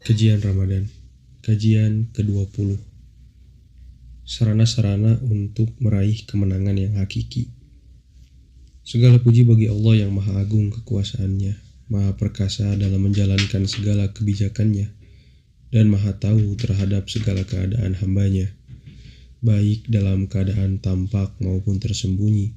Kajian Ramadan, kajian ke-20. Sarana-sarana untuk meraih kemenangan yang hakiki. Segala puji bagi Allah yang maha agung kekuasaannya, maha perkasa dalam menjalankan segala kebijakannya, dan maha tahu terhadap segala keadaan hambanya, baik dalam keadaan tampak maupun tersembunyi.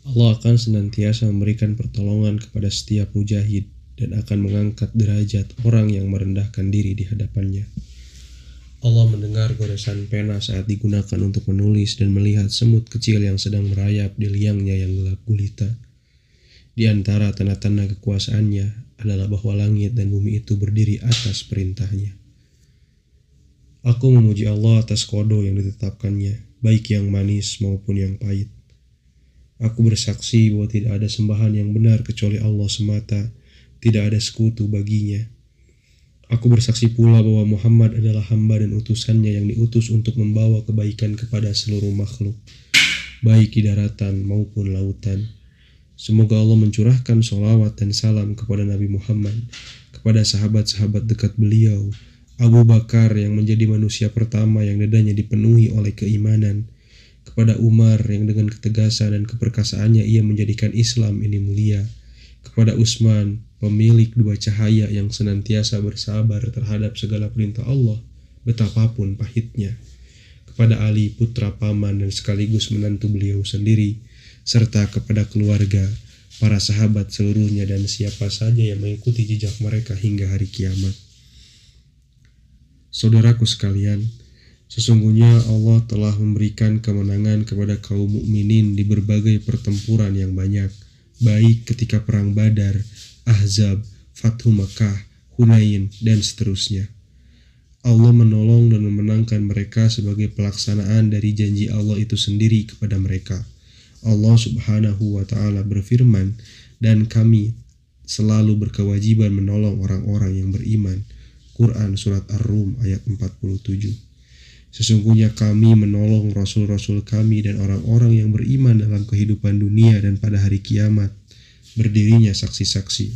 Allah akan senantiasa memberikan pertolongan kepada setiap mujahid dan akan mengangkat derajat orang yang merendahkan diri di hadapannya. Allah mendengar goresan pena saat digunakan untuk menulis dan melihat semut kecil yang sedang merayap di liangnya yang gelap gulita. Di antara tanda-tanda kekuasaannya adalah bahwa langit dan bumi itu berdiri atas perintahnya. Aku memuji Allah atas kodo yang ditetapkannya, baik yang manis maupun yang pahit. Aku bersaksi bahwa tidak ada sembahan yang benar kecuali Allah semata, tidak ada sekutu baginya. Aku bersaksi pula bahwa Muhammad adalah hamba dan utusannya yang diutus untuk membawa kebaikan kepada seluruh makhluk, baik di daratan maupun lautan. Semoga Allah mencurahkan sholawat dan salam kepada Nabi Muhammad, kepada sahabat-sahabat dekat beliau, Abu Bakar yang menjadi manusia pertama yang dadanya dipenuhi oleh keimanan, kepada Umar yang dengan ketegasan dan keperkasaannya ia menjadikan Islam ini mulia, kepada Utsman, pemilik dua cahaya yang senantiasa bersabar terhadap segala perintah Allah, betapapun pahitnya, kepada Ali, putra paman dan sekaligus menantu beliau sendiri, serta kepada keluarga, para sahabat seluruhnya dan siapa saja yang mengikuti jejak mereka hingga hari kiamat. Saudaraku sekalian, sesungguhnya Allah telah memberikan kemenangan kepada kaum mukminin di berbagai pertempuran yang banyak, baik ketika perang Badar, Ahzab, Fathu Makkah, Hunain, dan seterusnya. Allah menolong dan memenangkan mereka sebagai pelaksanaan dari janji Allah itu sendiri kepada mereka. Allah Subhanahu wa Ta'ala berfirman, dan kami selalu berkewajiban menolong orang-orang yang beriman. Quran Surat Ar-Rum ayat 47. Sesungguhnya kami menolong rasul-rasul kami dan orang-orang yang beriman dalam kehidupan dunia dan pada hari kiamat, berdirinya saksi-saksi,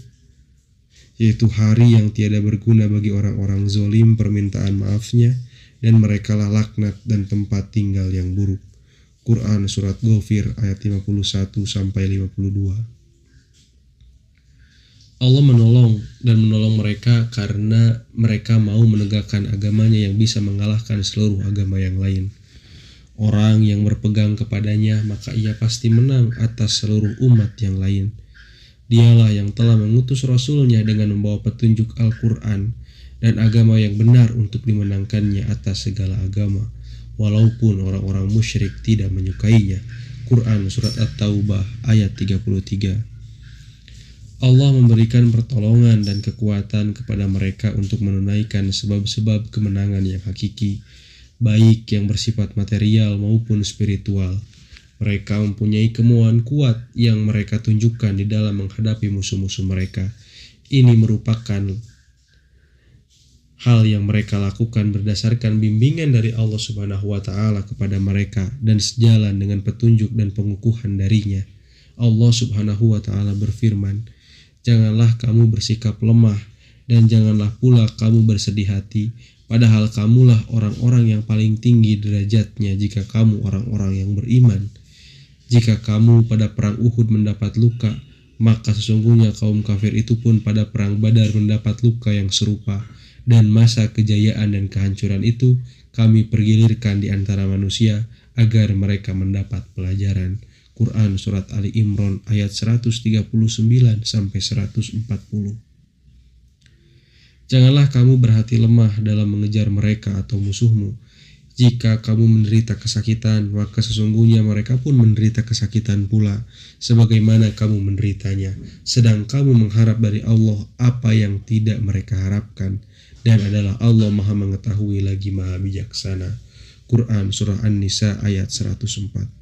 yaitu hari yang tiada berguna bagi orang-orang zolim permintaan maafnya, dan merekalah laknat dan tempat tinggal yang buruk. Quran Surat Ghafir ayat 51-52. Allah menolong mereka karena mereka mau menegakkan agamanya yang bisa mengalahkan seluruh agama yang lain. Orang yang berpegang kepadanya maka ia pasti menang atas seluruh umat yang lain. Dialah yang telah mengutus Rasulnya dengan membawa petunjuk Al-Quran dan agama yang benar untuk dimenangkannya atas segala agama, walaupun orang-orang musyrik tidak menyukainya. Quran Surat At-Taubah ayat 33. Allah memberikan pertolongan dan kekuatan kepada mereka untuk menunaikan sebab-sebab kemenangan yang hakiki, baik yang bersifat material maupun spiritual. Mereka mempunyai kemauan kuat yang mereka tunjukkan di dalam menghadapi musuh-musuh mereka. Ini merupakan hal yang mereka lakukan berdasarkan bimbingan dari Allah Subhanahu wa Ta'ala kepada mereka dan sejalan dengan petunjuk dan pengukuhan darinya. Allah Subhanahu wa Ta'ala berfirman, janganlah kamu bersikap lemah dan janganlah pula kamu bersedih hati, padahal kamulah orang-orang yang paling tinggi derajatnya jika kamu orang-orang yang beriman. Jika kamu pada perang Uhud mendapat luka, maka sesungguhnya kaum kafir itu pun pada perang Badar mendapat luka yang serupa, dan masa kejayaan dan kehancuran itu kami pergilirkan di antara manusia agar mereka mendapat pelajaran. Quran Surat Ali Imran ayat 139-140. Janganlah kamu berhati lemah dalam mengejar mereka atau musuhmu. Jika kamu menderita kesakitan, maka sesungguhnya mereka pun menderita kesakitan pula, sebagaimana kamu menderitanya. Sedang kamu mengharap dari Allah apa yang tidak mereka harapkan, dan adalah Allah maha mengetahui lagi maha bijaksana. Quran Surah An-Nisa ayat 104.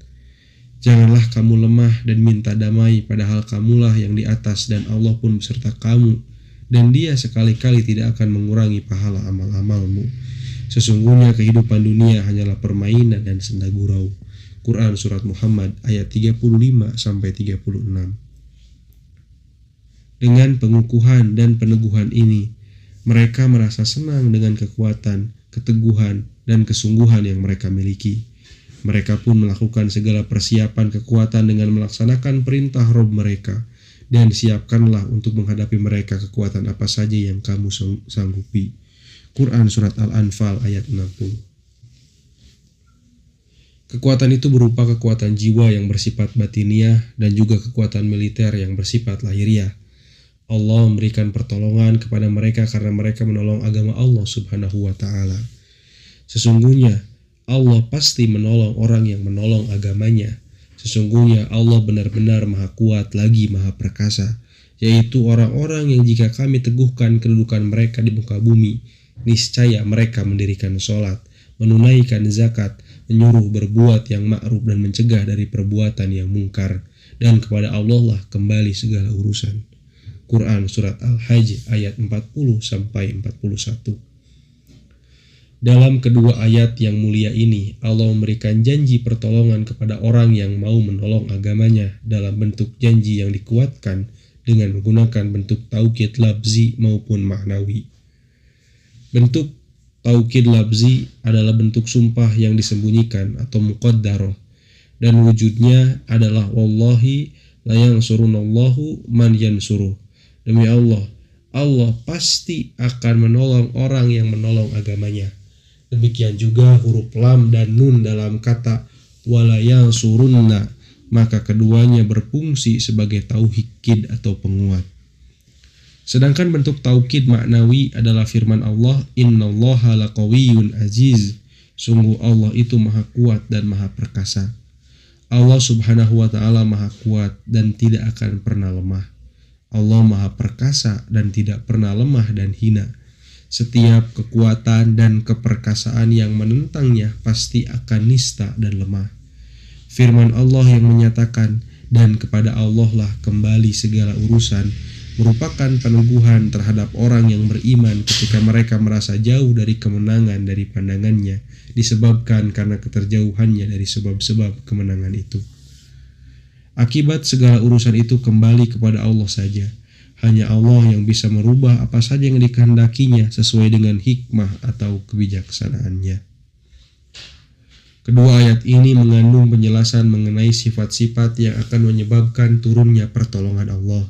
Janganlah kamu lemah dan minta damai, padahal kamulah yang di atas dan Allah pun beserta kamu, dan Dia sekali-kali tidak akan mengurangi pahala amal-amalmu. Sesungguhnya kehidupan dunia hanyalah permainan dan senda gurau. Quran Surat Muhammad ayat 35-36. Dengan pengukuhan dan peneguhan ini, Mereka merasa senang dengan kekuatan, keteguhan, dan kesungguhan yang mereka miliki. Mereka pun melakukan segala persiapan kekuatan dengan melaksanakan perintah Rob mereka, dan siapkanlah untuk menghadapi mereka kekuatan apa saja yang kamu sanggupi. Quran Surat Al-Anfal ayat 60. Kekuatan itu berupa kekuatan jiwa yang bersifat batiniah dan juga kekuatan militer yang bersifat lahiriah. Allah memberikan pertolongan kepada mereka karena mereka menolong agama Allah Subhanahu wa Ta'ala. Sesungguhnya Allah pasti menolong orang yang menolong agamanya. Sesungguhnya Allah benar-benar Maha Kuat lagi Maha Perkasa, yaitu orang-orang yang jika kami teguhkan kedudukan mereka di muka bumi, niscaya mereka mendirikan sholat, menunaikan zakat, menyuruh berbuat yang ma'ruf dan mencegah dari perbuatan yang mungkar, dan kepada Allah lah kembali segala urusan. Quran Surat Al-Hajj ayat 40-41. Dalam kedua ayat yang mulia ini, Allah memberikan janji pertolongan kepada orang yang mau menolong agamanya dalam bentuk janji yang dikuatkan dengan menggunakan bentuk taukid labzi maupun maknawi. Bentuk taukid labzi adalah bentuk sumpah yang disembunyikan atau muqaddarah, dan wujudnya adalah wallahi la yansurunallahu man yansuruh. Demi Allah, Allah pasti akan menolong orang yang menolong agamanya. Demikian juga huruf lam dan nun dalam kata wala yansurunna, maka keduanya berfungsi sebagai taukid atau penguat. Sedangkan bentuk taukid maknawi adalah firman Allah, innallaha laqawiyyun aziz. Sungguh Allah itu Maha Kuat dan Maha Perkasa. Allah Subhanahu wa Ta'ala Maha Kuat dan tidak akan pernah lemah. Allah Maha Perkasa dan tidak pernah lemah dan hina. Setiap kekuatan dan keperkasaan yang menentangnya pasti akan nista dan lemah. Firman Allah yang menyatakan, dan kepada Allah lah kembali segala urusan, merupakan peneguhan terhadap orang yang beriman ketika mereka merasa jauh dari kemenangan dari pandangannya, disebabkan karena keterjauhannya dari sebab-sebab kemenangan itu. Akibat segala urusan itu kembali kepada Allah saja. Hanya Allah yang bisa merubah apa saja yang dikehendakinya sesuai dengan hikmah atau kebijaksanaannya. Kedua ayat ini mengandung penjelasan mengenai sifat-sifat yang akan menyebabkan turunnya pertolongan Allah.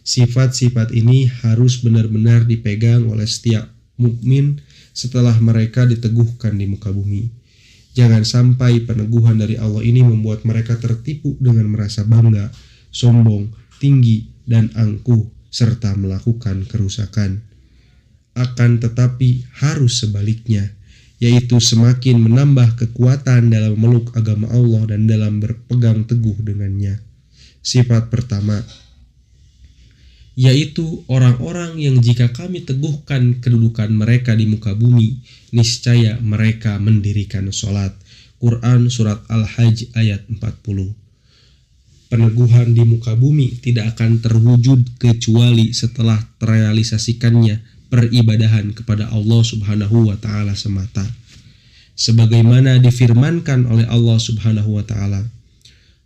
Sifat-sifat ini harus benar-benar dipegang oleh setiap mukmin setelah mereka diteguhkan di muka bumi. Jangan sampai peneguhan dari Allah ini membuat mereka tertipu dengan merasa bangga, sombong, tinggi, dan angkuh, serta melakukan kerusakan. Akan tetapi harus sebaliknya, yaitu semakin menambah kekuatan dalam memeluk agama Allah dan dalam berpegang teguh dengannya. Sifat pertama, yaitu orang-orang yang jika kami teguhkan kedudukan mereka di muka bumi, niscaya mereka mendirikan sholat. Quran Surat Al-Hajj ayat 40. Peneguhan di muka bumi tidak akan terwujud kecuali setelah terrealisasikannya peribadahan kepada Allah Subhanahu wa Ta'ala semata. Sebagaimana difirmankan oleh Allah Subhanahu wa Ta'ala,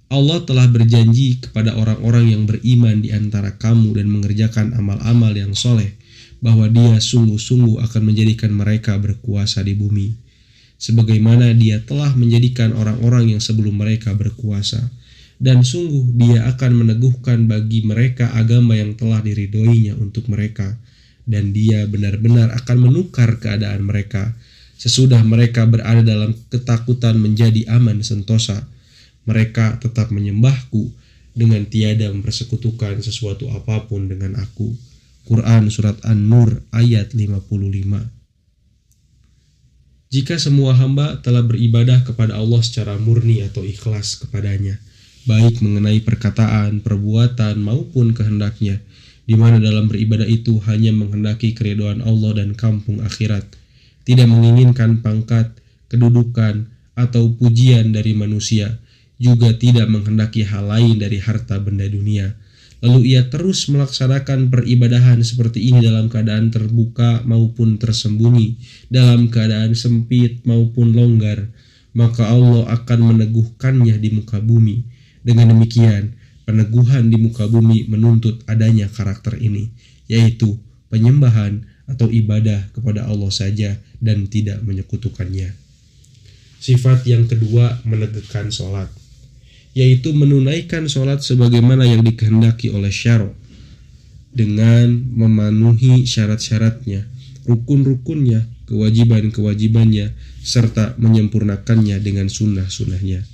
Allah telah berjanji kepada orang-orang yang beriman di antara kamu dan mengerjakan amal-amal yang soleh, bahwa Dia sungguh-sungguh akan menjadikan mereka berkuasa di bumi, sebagaimana Dia telah menjadikan orang-orang yang sebelum mereka berkuasa. Dan sungguh Dia akan meneguhkan bagi mereka agama yang telah diridhoinya untuk mereka, dan Dia benar-benar akan menukar keadaan mereka sesudah mereka berada dalam ketakutan menjadi aman sentosa. Mereka tetap menyembahku dengan tiada mempersekutukan sesuatu apapun dengan aku. Quran Surat An-Nur ayat 55. Jika semua hamba telah beribadah kepada Allah secara murni atau ikhlas kepadanya, baik mengenai perkataan, perbuatan, maupun kehendaknya, di mana dalam beribadah itu hanya menghendaki keridhaan Allah dan kampung akhirat, tidak menginginkan pangkat, kedudukan, atau pujian dari manusia, juga tidak menghendaki hal lain dari harta benda dunia. Lalu ia terus melaksanakan peribadahan seperti ini dalam keadaan terbuka maupun tersembunyi, dalam keadaan sempit maupun longgar, maka Allah akan meneguhkannya di muka bumi. Dengan demikian, peneguhan di muka bumi menuntut adanya karakter ini, yaitu penyembahan, atau ibadah kepada Allah saja dan tidak menyekutukannya. Sifat yang kedua, menegakkan sholat, yaitu menunaikan sholat sebagaimana yang dikehendaki oleh syara' dengan memenuhi syarat-syaratnya, rukun-rukunnya, kewajiban-kewajibannya, serta menyempurnakannya dengan sunnah-sunnahnya.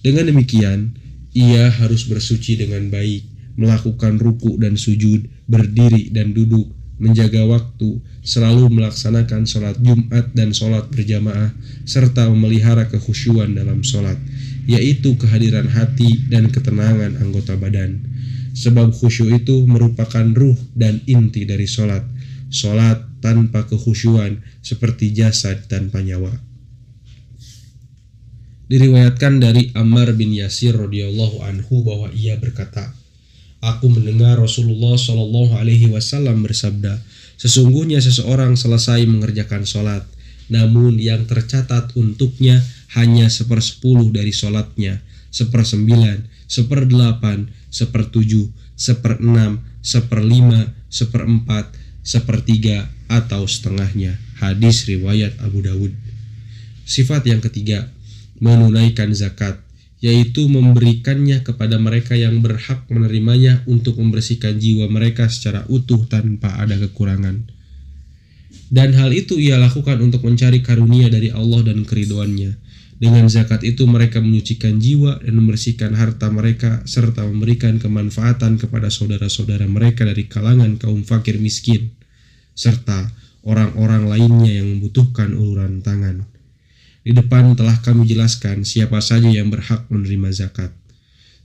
Dengan demikian, ia harus bersuci dengan baik, melakukan ruku dan sujud, berdiri dan duduk, menjaga waktu, selalu melaksanakan sholat Jumat dan sholat berjamaah, serta memelihara kekhusyuan dalam sholat, yaitu kehadiran hati dan ketenangan anggota badan. Sebab khusyuk itu merupakan ruh dan inti dari sholat. Sholat tanpa kekhusyuan seperti jasad tanpa nyawa. Diriwayatkan dari Ammar bin Yasir radhiyallahu anhu bahwa ia berkata, "Aku mendengar Rasulullah Shallallahu alaihi wasallam bersabda, sesungguhnya seseorang selesai mengerjakan sholat, namun yang tercatat untuknya hanya 1/10 dari sholatnya, 1/9, 1/8, 1/7, 1/6, 1/5, 1/4, 1/3, atau setengahnya." Hadis riwayat Abu Dawud. Sifat yang ketiga, menunaikan zakat, yaitu memberikannya kepada mereka yang berhak menerimanya untuk membersihkan jiwa mereka secara utuh tanpa ada kekurangan. Dan hal itu ia lakukan untuk mencari karunia dari Allah dan keridhoannya. Dengan zakat itu mereka menyucikan jiwa dan membersihkan harta mereka, serta memberikan kemanfaatan kepada saudara-saudara mereka dari kalangan kaum fakir miskin, serta orang-orang lainnya yang membutuhkan uluran tangan. Di depan telah kami jelaskan siapa saja yang berhak menerima zakat.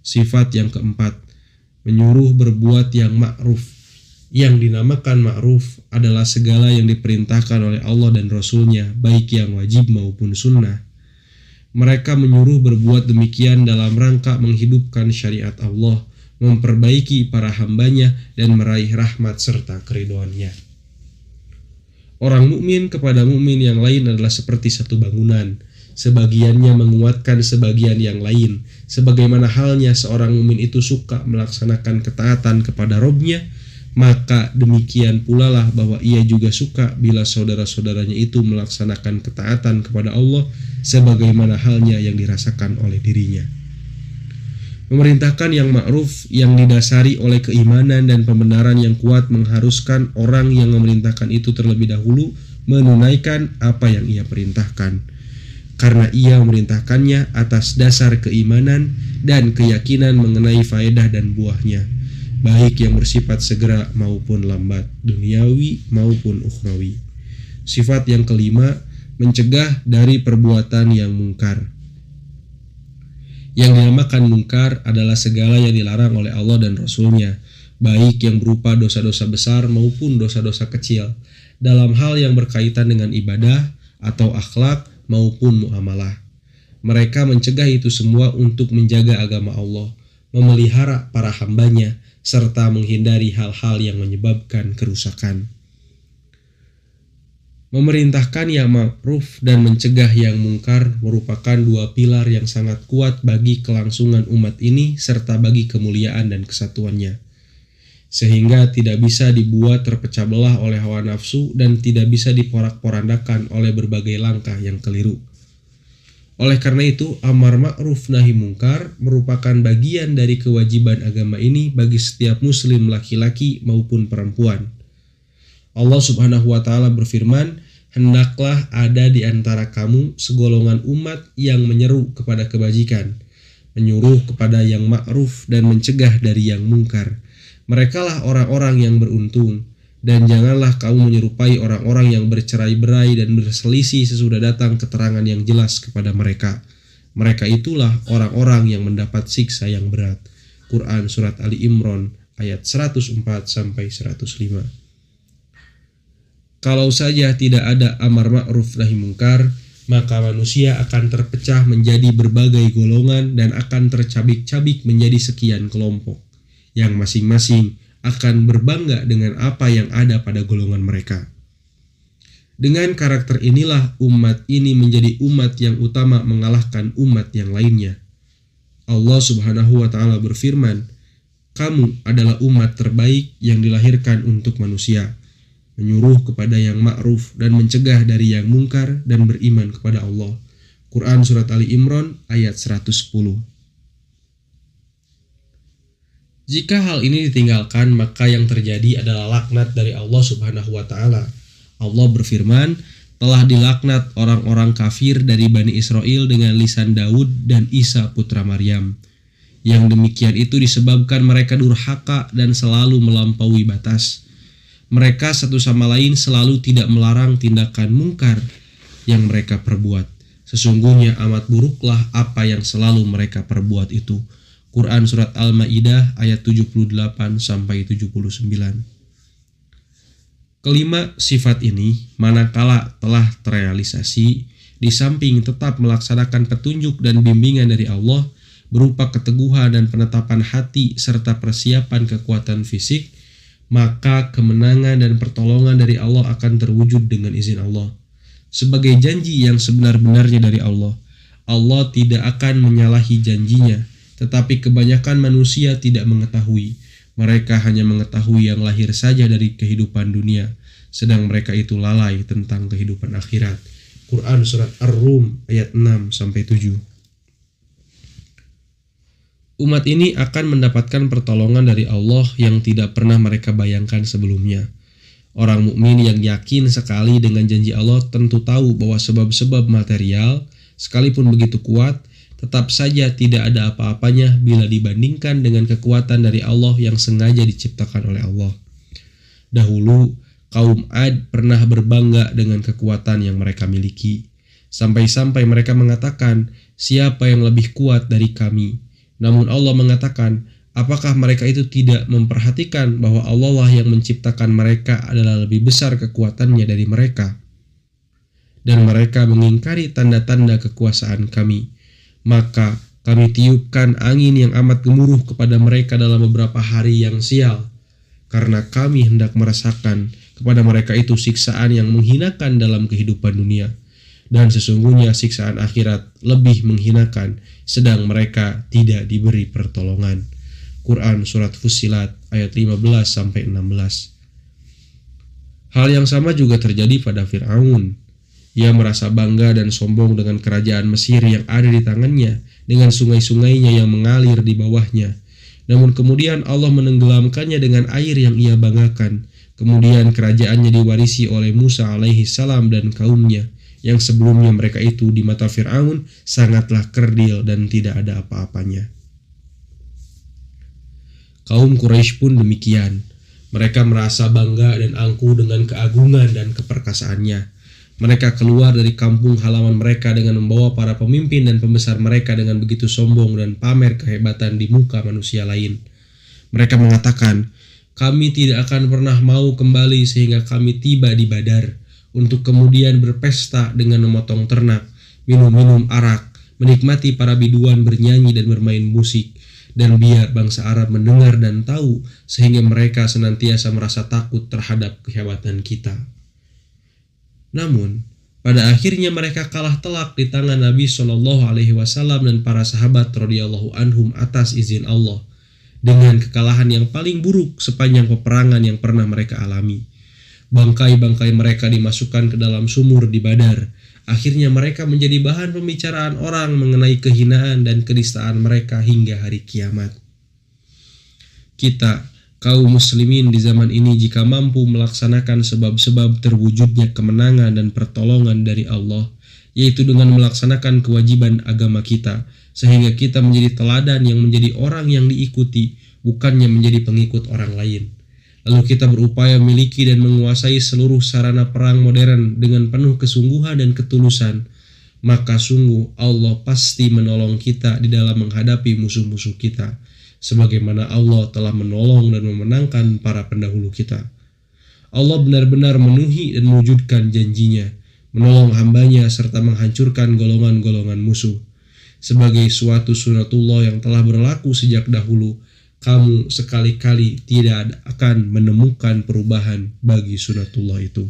Sifat yang keempat, menyuruh berbuat yang ma'ruf. Yang dinamakan ma'ruf adalah segala yang diperintahkan oleh Allah dan Rasul-Nya, baik yang wajib maupun sunnah. Mereka menyuruh berbuat demikian dalam rangka menghidupkan syariat Allah, memperbaiki para hambanya, dan meraih rahmat serta keridhoannya. Orang mukmin kepada mukmin yang lain adalah seperti satu bangunan, sebagiannya menguatkan sebagian yang lain, sebagaimana halnya seorang mukmin itu suka melaksanakan ketaatan kepada Robnya, maka demikian pula lah bahwa ia juga suka bila saudara-saudaranya itu melaksanakan ketaatan kepada Allah, sebagaimana halnya yang dirasakan oleh dirinya. Memerintahkan yang ma'ruf yang didasari oleh keimanan dan pembenaran yang kuat mengharuskan orang yang memerintahkan itu terlebih dahulu menunaikan apa yang ia perintahkan, karena ia memerintahkannya atas dasar keimanan dan keyakinan mengenai faedah dan buahnya, baik yang bersifat segera maupun lambat, duniawi maupun ukhrawi. Sifat yang kelima, mencegah dari perbuatan yang mungkar. Yang dinamakan mungkar adalah segala yang dilarang oleh Allah dan Rasul-Nya, baik yang berupa dosa-dosa besar maupun dosa-dosa kecil, dalam hal yang berkaitan dengan ibadah atau akhlak maupun muamalah. Mereka mencegah itu semua untuk menjaga agama Allah, memelihara para hambanya, serta menghindari hal-hal yang menyebabkan kerusakan. Memerintahkan yang ma'ruf dan mencegah yang mungkar merupakan dua pilar yang sangat kuat bagi kelangsungan umat ini serta bagi kemuliaan dan kesatuannya, sehingga tidak bisa dibuat terpecah belah oleh hawa nafsu dan tidak bisa diporak-porandakan oleh berbagai langkah yang keliru. Oleh karena itu, amar ma'ruf nahi mungkar merupakan bagian dari kewajiban agama ini bagi setiap muslim laki-laki maupun perempuan. Allah Subhanahu wa Ta'ala berfirman, "Hendaklah ada di antara kamu segolongan umat yang menyeru kepada kebajikan, menyuruh kepada yang ma'ruf dan mencegah dari yang mungkar. Merekalah orang-orang yang beruntung, dan janganlah kamu menyerupai orang-orang yang bercerai-berai dan berselisih sesudah datang keterangan yang jelas kepada mereka. Mereka itulah orang-orang yang mendapat siksa yang berat." Quran Surat Ali Imran ayat 104-105. Kalau saja tidak ada amar ma'ruf nahi mungkar, maka manusia akan terpecah menjadi berbagai golongan dan akan tercabik-cabik menjadi sekian kelompok, yang masing-masing akan berbangga dengan apa yang ada pada golongan mereka. Dengan karakter inilah umat ini menjadi umat yang utama mengalahkan umat yang lainnya. Allah Subhanahu wa Ta'ala berfirman, "Kamu adalah umat terbaik yang dilahirkan untuk manusia. menyuruh kepada yang ma'ruf dan mencegah dari yang mungkar, dan beriman kepada Allah. Quran Surat Ali Imran ayat 110. Jika hal ini ditinggalkan, maka yang terjadi adalah laknat dari Allah Subhanahu wa Ta'ala. Allah berfirman, telah dilaknat orang-orang kafir dari Bani Israel dengan lisan Daud dan Isa putra Maryam. Yang demikian itu disebabkan mereka durhaka dan selalu melampaui batas. Mereka satu sama lain selalu tidak melarang tindakan mungkar yang mereka perbuat. Sesungguhnya amat buruklah apa yang selalu mereka perbuat itu. Quran Surat Al-Ma'idah ayat 78-79. Kelima, sifat ini manakala telah terrealisasi, di samping tetap melaksanakan petunjuk dan bimbingan dari Allah berupa keteguhan dan penetapan hati serta persiapan kekuatan fisik, maka kemenangan dan pertolongan dari Allah akan terwujud dengan izin Allah. Sebagai janji yang sebenar-benarnya dari Allah, Allah tidak akan menyalahi janjinya. Tetapi kebanyakan manusia tidak mengetahui. Mereka hanya mengetahui yang lahir saja dari kehidupan dunia, sedang mereka itu lalai tentang kehidupan akhirat. Quran Surat Ar-Rum ayat 6-7. Umat ini akan mendapatkan pertolongan dari Allah yang tidak pernah mereka bayangkan sebelumnya. Orang mukmin yang yakin sekali dengan janji Allah tentu tahu bahwa sebab-sebab material, sekalipun begitu kuat, tetap saja tidak ada apa-apanya bila dibandingkan dengan kekuatan dari Allah yang sengaja diciptakan oleh Allah. Dahulu, kaum Ad pernah berbangga dengan kekuatan yang mereka miliki. Sampai-sampai mereka mengatakan, siapa yang lebih kuat dari kami? Namun Allah mengatakan, apakah mereka itu tidak memperhatikan bahwa Allah lah yang menciptakan mereka adalah lebih besar kekuatannya dari mereka? Dan mereka mengingkari tanda-tanda kekuasaan kami. Maka kami tiupkan angin yang amat gemuruh kepada mereka dalam beberapa hari yang sial, karena kami hendak merasakan kepada mereka itu siksaan yang menghinakan dalam kehidupan dunia, dan sesungguhnya siksaan akhirat lebih menghinakan, sedang mereka tidak diberi pertolongan. Quran Surat Fussilat ayat 15-16. Hal yang sama juga terjadi pada Fir'aun. Ia merasa bangga dan sombong dengan kerajaan Mesir yang ada di tangannya, dengan sungai-sungainya yang mengalir di bawahnya. Namun kemudian Allah menenggelamkannya dengan air yang ia banggakan. Kemudian kerajaannya diwarisi oleh Musa alaihi salam dan kaumnya, yang sebelumnya mereka itu di mata Fir'aun sangatlah kerdil dan tidak ada apa-apanya. Kaum Quraisy pun demikian. Mereka merasa bangga dan angkuh dengan keagungan dan keperkasaannya. Mereka keluar dari kampung halaman mereka dengan membawa para pemimpin dan pembesar mereka dengan begitu sombong dan pamer kehebatan di muka manusia lain. Mereka mengatakan, kami tidak akan pernah mau kembali sehingga kami tiba di Badar, untuk kemudian berpesta dengan memotong ternak, minum-minum arak, menikmati para biduan bernyanyi dan bermain musik, dan biar bangsa Arab mendengar dan tahu, sehingga mereka senantiasa merasa takut terhadap kehebatan kita. Namun, pada akhirnya mereka kalah telak di tangan Nabi Shallallahu Alaihi Wasallam dan para sahabat radhiyallahu anhum atas izin Allah, dengan kekalahan yang paling buruk sepanjang peperangan yang pernah mereka alami. Bangkai-bangkai mereka dimasukkan ke dalam sumur di Badar. Akhirnya mereka menjadi bahan pembicaraan orang mengenai kehinaan dan kedistaan mereka hingga hari kiamat. Kita, kaum muslimin di zaman ini, jika mampu melaksanakan sebab-sebab terwujudnya kemenangan dan pertolongan dari Allah, yaitu dengan melaksanakan kewajiban agama kita, sehingga kita menjadi teladan yang menjadi orang yang diikuti, bukannya menjadi pengikut orang lain. Lalu kita berupaya memiliki dan menguasai seluruh sarana perang modern dengan penuh kesungguhan dan ketulusan, maka sungguh Allah pasti menolong kita di dalam menghadapi musuh-musuh kita, sebagaimana Allah telah menolong dan memenangkan para pendahulu kita. Allah benar-benar memenuhi dan mewujudkan janjinya, menolong hambanya serta menghancurkan golongan-golongan musuh. Sebagai suatu sunatullah yang telah berlaku sejak dahulu, kamu sekali-kali tidak akan menemukan perubahan bagi sunatullah itu.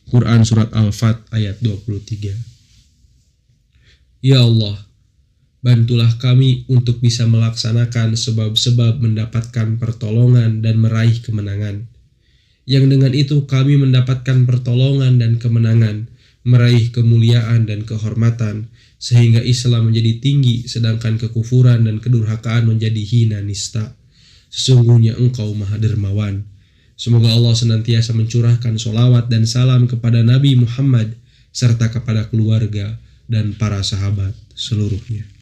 Quran Surat Al-Fat ayat 23. Ya Allah, bantulah kami untuk bisa melaksanakan sebab-sebab mendapatkan pertolongan dan meraih kemenangan. yang dengan itu kami mendapatkan pertolongan dan kemenangan, meraih kemuliaan dan kehormatan, sehingga Islam menjadi tinggi sedangkan kekufuran dan kedurhakaan menjadi hina nista. Sesungguhnya Engkau Maha Dermawan. Semoga Allah senantiasa mencurahkan sholawat dan salam kepada Nabi Muhammad serta kepada keluarga dan para sahabat seluruhnya.